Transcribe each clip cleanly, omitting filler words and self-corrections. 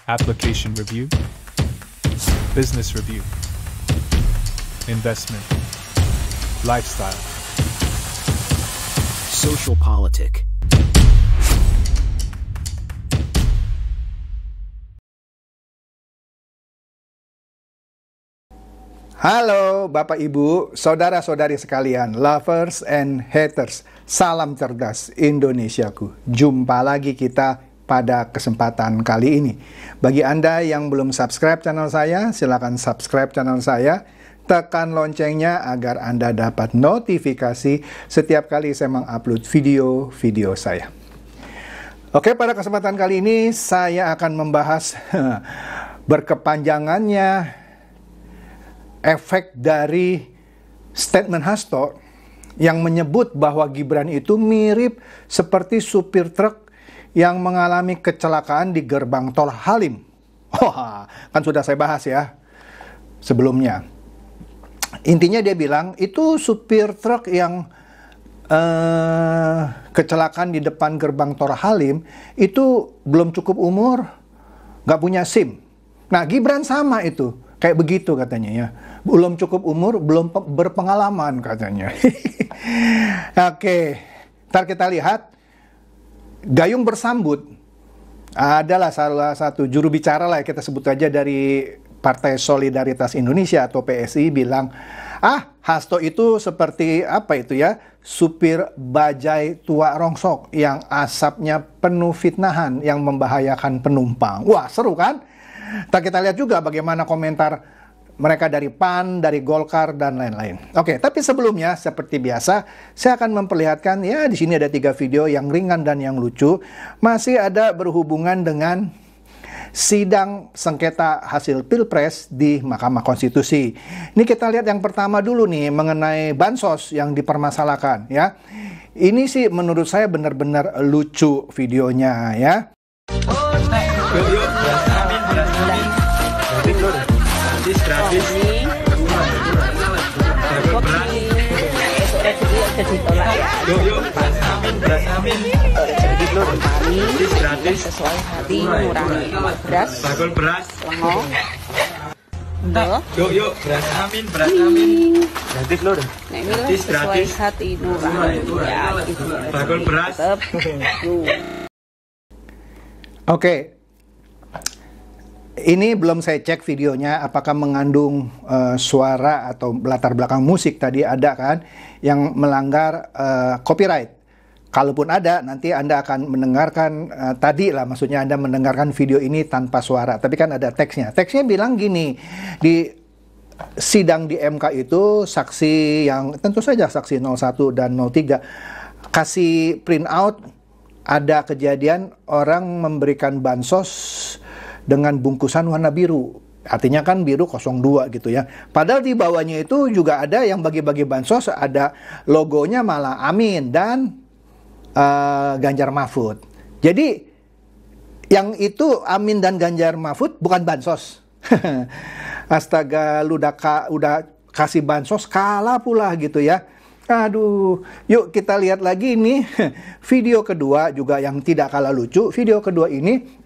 application review, business review, investment, lifestyle, social politic. Halo Bapak Ibu, saudara-saudari sekalian, lovers and haters, salam cerdas Indonesiaku. Jumpa lagi kita pada kesempatan kali ini. Bagi Anda yang belum subscribe channel saya, silakan subscribe channel saya. Tekan loncengnya agar Anda dapat notifikasi setiap kali saya mengupload video-video saya. Oke, pada kesempatan kali ini saya akan membahas berkepanjangannya efek dari statement Hasto yang menyebut bahwa Gibran itu mirip seperti supir truk yang mengalami kecelakaan di gerbang tol Halim. Wah, kan sudah saya bahas ya sebelumnya. Intinya dia bilang itu supir truk yang kecelakaan di depan gerbang tol Halim itu belum cukup umur, nggak punya SIM. Nah, Gibran sama itu, kayak begitu katanya ya. Belum cukup umur, belum berpengalaman katanya. Oke, ntar kita lihat. Gayung bersambut adalah salah satu juru bicara lah, kita sebut aja dari Partai Solidaritas Indonesia atau PSI, bilang, Hasto itu seperti apa itu ya, supir bajai tua rongsok yang asapnya penuh fitnahan yang membahayakan penumpang. Wah, seru kan? Ntar kita lihat juga bagaimana komentar mereka dari PAN, dari Golkar, dan lain-lain. Oke, tapi sebelumnya, seperti biasa, saya akan memperlihatkan, ya di sini ada 3 video yang ringan dan yang lucu. Masih ada berhubungan dengan sidang sengketa hasil Pilpres di Mahkamah Konstitusi. Ini kita lihat yang pertama dulu nih, mengenai bansos yang dipermasalahkan, ya. Ini sih menurut saya benar-benar lucu videonya, ya. Gratis. Gratis sesuai hati nurani. Beras. Bakul beras. Lengo. Yuk, beras amin. Gratis lur. Nah, ini sesuai hati nurani. Ya, gitu. Bakul beras. Oke. Ini belum saya cek videonya apakah mengandung suara atau latar belakang musik tadi ada kan yang melanggar copyright. Kalaupun ada, nanti Anda akan mendengarkan tadi lah, maksudnya Anda mendengarkan video ini tanpa suara. Tapi kan ada teksnya. Teksnya bilang gini, di sidang di MK itu saksi yang tentu saja saksi 01 dan 03 kasih print out ada kejadian orang memberikan bansos dengan bungkusan warna biru. Artinya kan biru 02 gitu ya. Padahal di bawahnya itu juga ada yang bagi-bagi bansos, ada logonya malah Amin dan Ganjar Mahfud. Jadi yang itu Amin dan Ganjar Mahfud bukan bansos. Astaga, lu udah kasih bansos kalah pula gitu ya. Aduh, yuk kita lihat lagi nih video kedua juga yang tidak kalah lucu. Video kedua ini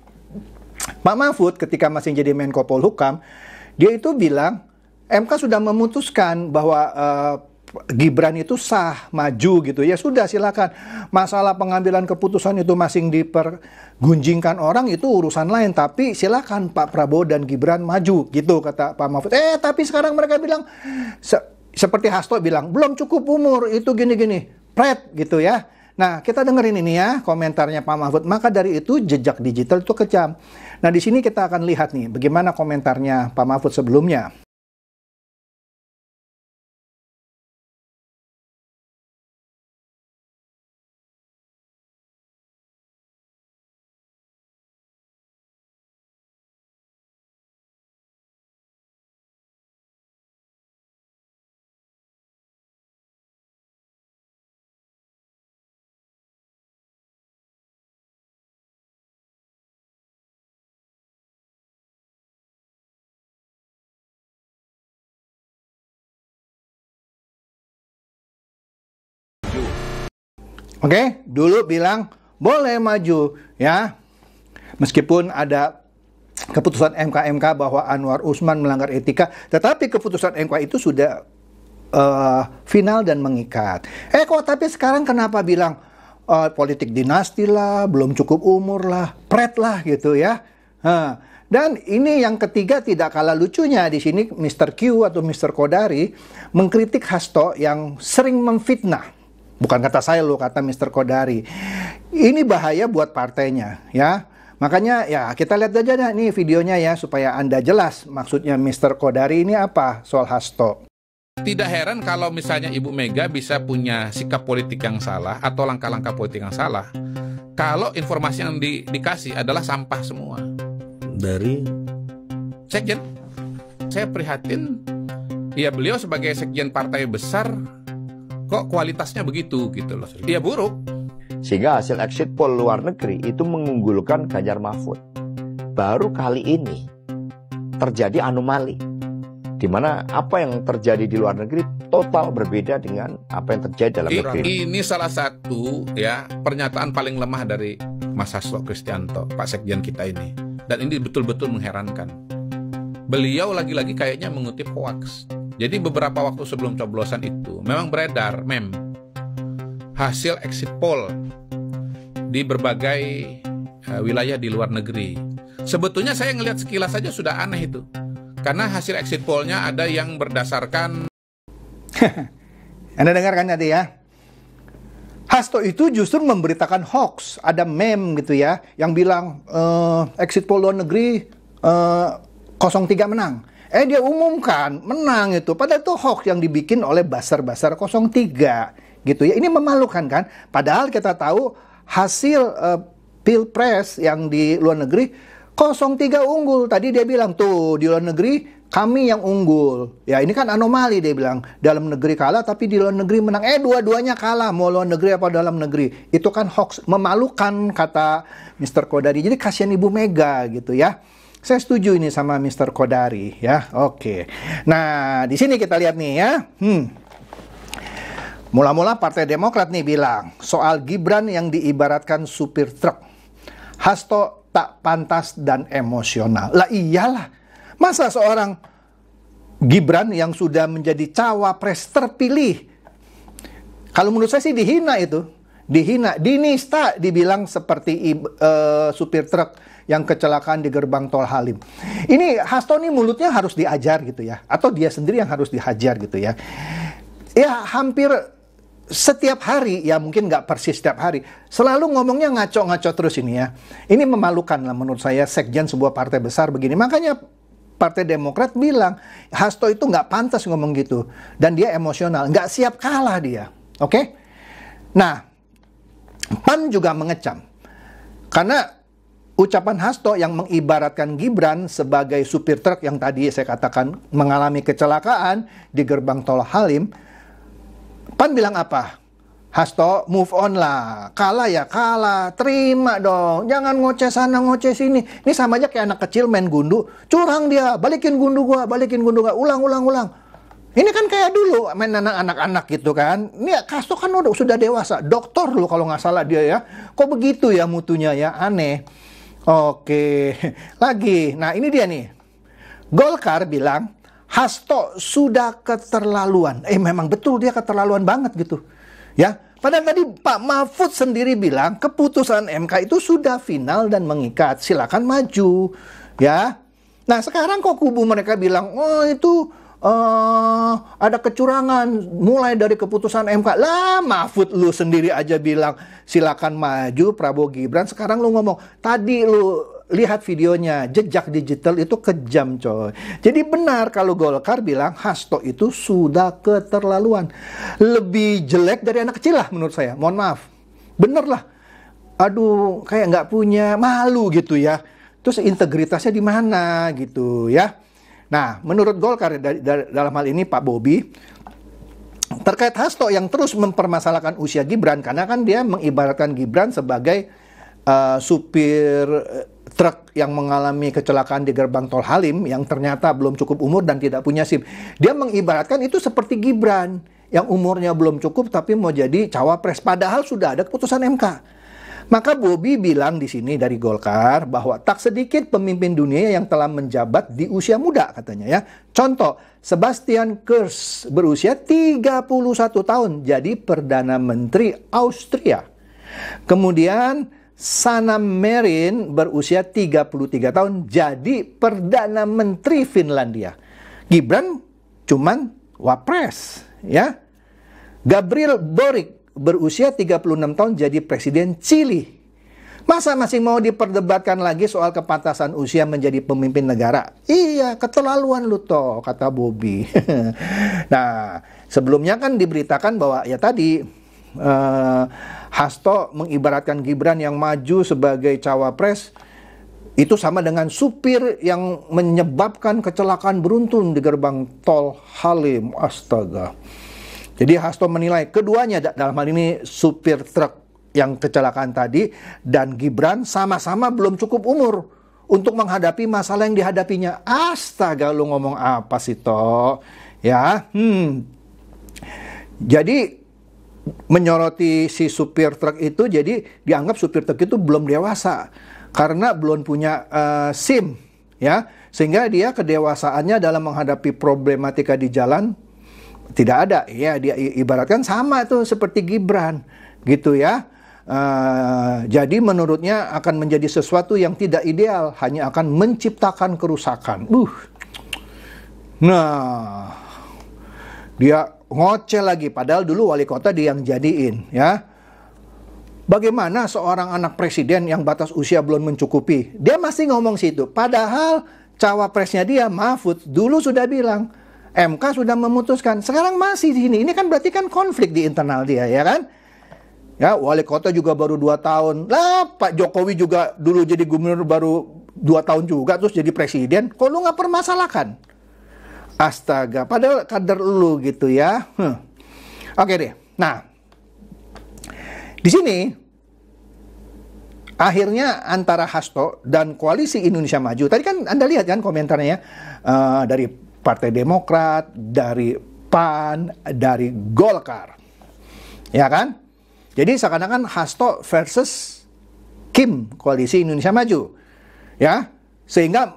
Pak Mahfud ketika masih jadi Menko Polhukam, dia itu bilang MK sudah memutuskan bahwa Gibran itu sah maju gitu ya, sudah silakan. Masalah pengambilan keputusan itu masih dipergunjingkan orang itu urusan lain, tapi silakan Pak Prabowo dan Gibran maju gitu kata Pak Mahfud. Tapi sekarang mereka bilang seperti Hasto bilang belum cukup umur itu gini-gini, pret gitu ya. Nah, kita dengerin ini ya komentarnya Pak Mahfud. Maka dari itu jejak digital itu kejam. Nah, di sini kita akan lihat nih bagaimana komentarnya Pak Mahfud sebelumnya. Oke, dulu bilang boleh maju ya. Meskipun ada keputusan MK bahwa Anwar Usman melanggar etika, tetapi keputusan MK itu sudah final dan mengikat. Kok tapi sekarang kenapa bilang politik dinasti lah, belum cukup umur lah, pret lah gitu ya. Dan ini yang ketiga tidak kalah lucunya di sini Mr. Q atau Mr. Kodari mengkritik Hasto yang sering memfitnah. Bukan kata saya loh, kata Mr. Kodari. Ini bahaya buat partainya ya. Makanya ya kita lihat aja nih videonya ya supaya Anda jelas maksudnya Mr. Kodari ini apa soal Hasto. Tidak heran kalau misalnya Ibu Mega bisa punya sikap politik yang salah atau langkah-langkah politik yang salah kalau informasi yang dikasih adalah sampah semua. Dari sekjen, saya prihatin. Ya beliau sebagai sekjen partai besar, kok kualitasnya begitu gitu loh. Ya buruk. Sehingga hasil exit poll luar negeri itu mengunggulkan Ganjar Mahfud. Baru kali ini terjadi anomali, di mana apa yang terjadi di luar negeri total berbeda dengan apa yang terjadi dalam negeri. Ini salah satu ya pernyataan paling lemah dari Mas Hasto Kristianto, Pak Sekjen kita ini. Dan ini betul-betul mengherankan. Beliau lagi-lagi kayaknya mengutip hoax. Jadi beberapa waktu sebelum coblosan itu memang beredar meme hasil exit poll di berbagai wilayah di luar negeri. Sebetulnya saya ngelihat sekilas saja sudah aneh itu. Karena hasil exit poll-nya ada yang berdasarkan Anda dengarkan tadi ya. Hasto itu justru memberitakan hoax, ada meme gitu ya, yang bilang exit poll luar negeri 03 menang. Dia umumkan menang itu, padahal itu hoax yang dibikin oleh buzzer-buzzer 03 gitu ya. Ini memalukan kan? Padahal kita tahu hasil pilpres yang di luar negeri 03 unggul. Tadi dia bilang tuh di luar negeri kami yang unggul. Ya ini kan anomali, dia bilang. Dalam negeri kalah tapi di luar negeri menang. Dua-duanya kalah, mau luar negeri apa dalam negeri. Itu kan hoax, memalukan kata Mr. Kodari. Jadi kasihan Ibu Mega gitu ya. Saya setuju ini sama Mr. Kodari ya. Oke. Nah, di sini kita lihat nih ya. Mula-mula Partai Demokrat nih bilang soal Gibran yang diibaratkan supir truk. Hasto tak pantas dan emosional. Lah iyalah. Masa seorang Gibran yang sudah menjadi cawapres terpilih, kalau menurut saya sih dihina itu. Dihina, dinista dibilang seperti supir truk yang kecelakaan di gerbang tol Halim. Ini Hasto nih mulutnya harus diajar gitu ya. Atau dia sendiri yang harus dihajar gitu ya. Ya hampir setiap hari, ya mungkin nggak persis setiap hari, selalu ngomongnya ngaco-ngaco terus ini ya. Ini memalukan lah menurut saya sekjen sebuah partai besar begini. Makanya Partai Demokrat bilang Hasto itu nggak pantas ngomong gitu. Dan dia emosional, nggak siap kalah dia. Oke? Nah, PAN juga mengecam. Karena ucapan Hasto yang mengibaratkan Gibran sebagai supir truk yang tadi saya katakan mengalami kecelakaan di gerbang tol Halim, PAN bilang apa? Hasto, move on lah. Kalah ya kalah. Terima dong. Jangan ngoceh sana, ngoceh sini. Ini sama aja kayak anak kecil main gundu. Curang dia. Balikin gundu gua. Balikin gundu gua. Ulang. Ini kan kayak dulu main anak-anak gitu kan. Ini Hasto kan sudah dewasa. Doktor loh kalau nggak salah dia ya. Kok begitu ya mutunya ya? Aneh. Oke. Lagi. Nah ini dia nih. Golkar bilang Hasto sudah keterlaluan. Memang betul dia keterlaluan banget gitu. Ya, padahal tadi Pak Mahfud sendiri bilang keputusan MK itu sudah final dan mengikat. Silakan maju, ya. Nah, sekarang kok kubu mereka bilang, "Oh, itu ada kecurangan mulai dari keputusan MK." Lah, Mahfud lu sendiri aja bilang silakan maju Prabowo Gibran. Sekarang lu ngomong, tadi lu lihat videonya, jejak digital itu kejam coy. Jadi benar kalau Golkar bilang Hasto itu sudah keterlaluan. Lebih jelek dari anak kecil lah menurut saya. Mohon maaf. Bener lah. Aduh, kayak nggak punya malu gitu ya. Terus integritasnya di mana gitu ya. Nah, menurut Golkar dalam hal ini Pak Bobi, terkait Hasto yang terus mempermasalahkan usia Gibran, karena kan dia mengibaratkan Gibran sebagai supir truk yang mengalami kecelakaan di gerbang tol Halim yang ternyata belum cukup umur dan tidak punya SIM. Dia mengibaratkan itu seperti Gibran yang umurnya belum cukup tapi mau jadi cawapres, padahal sudah ada keputusan MK. Maka Bobi bilang di sini dari Golkar bahwa tak sedikit pemimpin dunia yang telah menjabat di usia muda katanya ya. Contoh, Sebastian Kurz berusia 31 tahun jadi Perdana Menteri Austria. Kemudian Sanna Marin berusia 33 tahun jadi Perdana Menteri Finlandia. Gibran cuman wapres ya. Gabriel Boric berusia 36 tahun jadi Presiden Chili. Masa masih mau diperdebatkan lagi soal kepantasan usia menjadi pemimpin negara? Iya, keterlaluan lu toh, kata Bobi. Nah, sebelumnya kan diberitakan bahwa ya tadi Hasto mengibaratkan Gibran yang maju sebagai cawapres itu sama dengan supir yang menyebabkan kecelakaan beruntun di gerbang tol Halim. Astaga. Jadi Hasto menilai keduanya, dalam hal ini supir truk yang kecelakaan tadi dan Gibran sama-sama belum cukup umur untuk menghadapi masalah yang dihadapinya. Astaga, lu ngomong apa sih toh? Ya, Jadi menyoroti si supir truk itu, jadi dianggap supir truk itu belum dewasa karena belum punya SIM, ya, sehingga dia kedewasaannya dalam menghadapi problematika di jalan tidak ada. Ya, dia ibaratkan sama tuh seperti Gibran, gitu ya. Jadi menurutnya akan menjadi sesuatu yang tidak ideal, hanya akan menciptakan kerusakan. Nah, dia ngoceh lagi, padahal dulu wali kota dia yang jadiin, ya. Bagaimana seorang anak presiden yang batas usia belum mencukupi? Dia masih ngomong situ. Padahal cawapresnya dia, Mahfud, dulu sudah bilang, MK sudah memutuskan. Sekarang masih di sini. Ini kan berarti kan konflik di internal dia, ya kan? Ya, wali kota juga baru 2 tahun. Lah, Pak Jokowi juga dulu jadi gubernur baru 2 tahun juga, terus jadi presiden. Kok lu nggak permasalahkan? Astaga, padahal kader lu gitu ya. Oke deh. Nah, di sini akhirnya antara Hasto dan Koalisi Indonesia Maju. Tadi kan Anda lihat kan komentarnya dari Partai Demokrat, dari PAN, dari Golkar. Ya kan? Jadi seakan-akan Hasto versus Kim, Koalisi Indonesia Maju. Ya, sehingga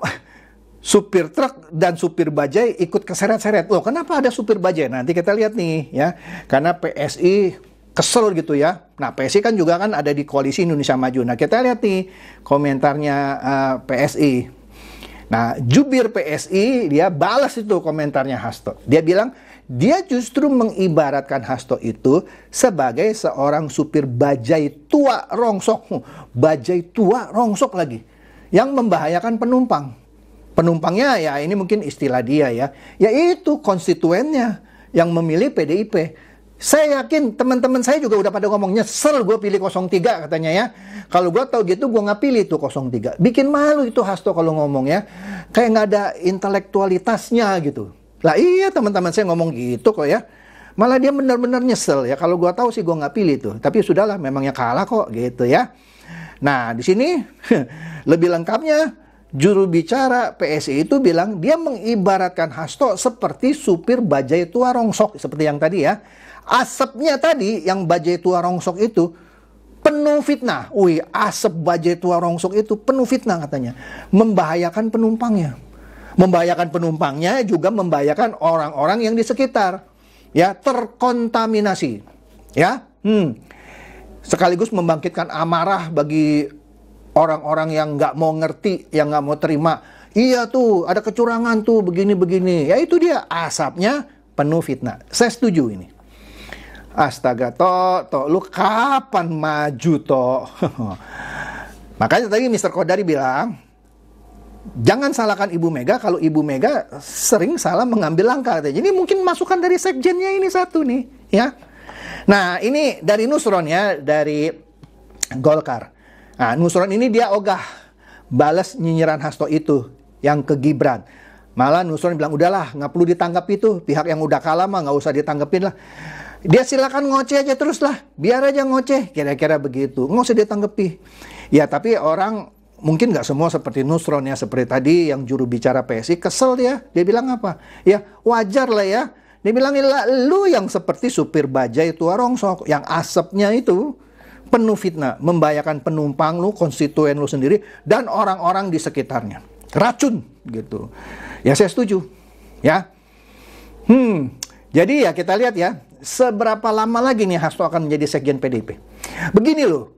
supir truk dan supir bajai ikut keseret-seret. Loh, kenapa ada supir bajai? Nanti kita lihat nih, ya. Karena PSI kesel gitu ya. Nah, PSI kan juga kan ada di Koalisi Indonesia Maju. Nah, kita lihat nih komentarnya PSI. Nah, jubir PSI dia balas itu komentarnya Hasto. Dia bilang dia justru mengibaratkan Hasto itu sebagai seorang supir bajai tua rongsok. Bajai tua rongsok lagi yang membahayakan penumpang. Penumpangnya ya ini mungkin istilah dia ya. Yaitu konstituennya yang memilih PDIP. Saya yakin teman-teman saya juga udah pada ngomong nyesel gue pilih 03 katanya ya. Kalau gue tahu gitu gue nggak pilih tuh 03. Bikin malu itu Hasto kalau ngomong ya. Kayak nggak ada intelektualitasnya gitu. Lah iya teman-teman saya ngomong gitu kok ya. Malah dia benar-benar nyesel ya. Kalau gue tahu sih gue nggak pilih tuh. Tapi sudahlah memangnya kalah kok gitu ya. Nah di sini lebih lengkapnya juru bicara PSI itu bilang dia mengibaratkan Hasto seperti supir bajai tua rongsok seperti yang tadi ya. Asapnya tadi yang bajai tua rongsok itu penuh fitnah. Wih, asap bajai tua rongsok itu penuh fitnah katanya. Membahayakan penumpangnya. Membahayakan penumpangnya juga membahayakan orang-orang yang di sekitar. Ya, terkontaminasi. Ya, sekaligus membangkitkan amarah bagi orang-orang yang nggak mau ngerti, yang nggak mau terima. Iya tuh, ada kecurangan tuh, begini-begini. Ya itu dia, asapnya penuh fitnah. Saya setuju ini. Astaga, Tok, lu kapan maju, Tok? Makanya tadi Mr. Kodari bilang, jangan salahkan Ibu Mega kalau Ibu Mega sering salah mengambil langkah. Jadi mungkin masukan dari sekjennya ini satu nih, ya. Nah, ini dari Nusron ya, dari Golkar. Nah, Nusron ini dia ogah balas nyinyiran Hasto itu yang ke Gibran. Malah Nusron bilang, udahlah, nggak perlu ditanggap itu. Pihak yang udah kalah mah nggak usah ditanggepin lah. Dia silakan ngoceh aja terus lah. Biar aja ngoceh. Kira-kira begitu. Nggak usah ditanggapi. Ya, tapi orang mungkin nggak semua seperti Nusron ya. Seperti tadi yang juru bicara PSI kesel dia. Dia bilang apa? Ya, wajar lah ya. Dia bilang, lu yang seperti supir bajai tua rongsok. Yang asapnya itu penuh fitnah, membahayakan penumpang lu, konstituen lu sendiri, dan orang-orang di sekitarnya. Racun, gitu. Ya saya setuju, ya. Jadi ya kita lihat ya, seberapa lama lagi nih Hasto akan menjadi sekjen PDIP. Begini loh,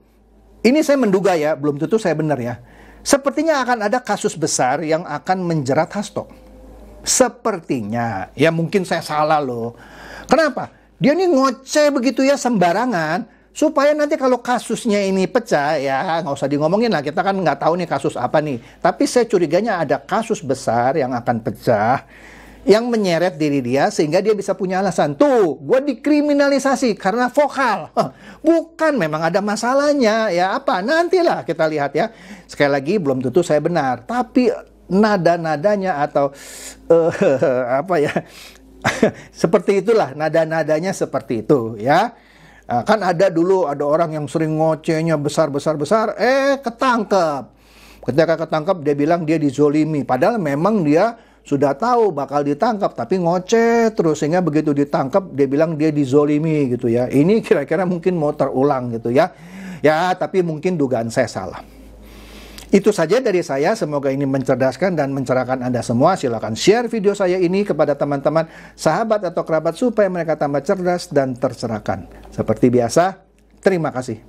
ini saya menduga ya, belum tentu saya benar ya. Sepertinya akan ada kasus besar yang akan menjerat Hasto. Sepertinya, ya mungkin saya salah loh. Kenapa? Dia nih ngoceh begitu ya sembarangan, supaya nanti kalau kasusnya ini pecah, ya nggak usah ngomongin lah, kita kan nggak tahu nih kasus apa nih. Tapi saya curiganya ada kasus besar yang akan pecah, yang menyeret diri dia sehingga dia bisa punya alasan. Tuh, gue dikriminalisasi karena vokal. Bukan, memang ada masalahnya. Ya apa, nantilah kita lihat ya. Sekali lagi, belum tentu saya benar. Tapi nada-nadanya atau apa ya, seperti itulah, nada-nadanya seperti itu ya. Kan ada dulu, ada orang yang sering ngocehnya besar-besar, ketangkep. Ketika ketangkep dia bilang dia dizolimi, padahal memang dia sudah tahu bakal ditangkap, tapi ngoceh terus, sehingga begitu ditangkap dia bilang dia dizolimi gitu ya. Ini kira-kira mungkin mau terulang gitu ya. Ya, tapi mungkin dugaan saya salah. Itu saja dari saya, semoga ini mencerdaskan dan mencerahkan Anda semua. Silakan share video saya ini kepada teman-teman, sahabat atau kerabat supaya mereka tambah cerdas dan tercerahkan. Seperti biasa, terima kasih.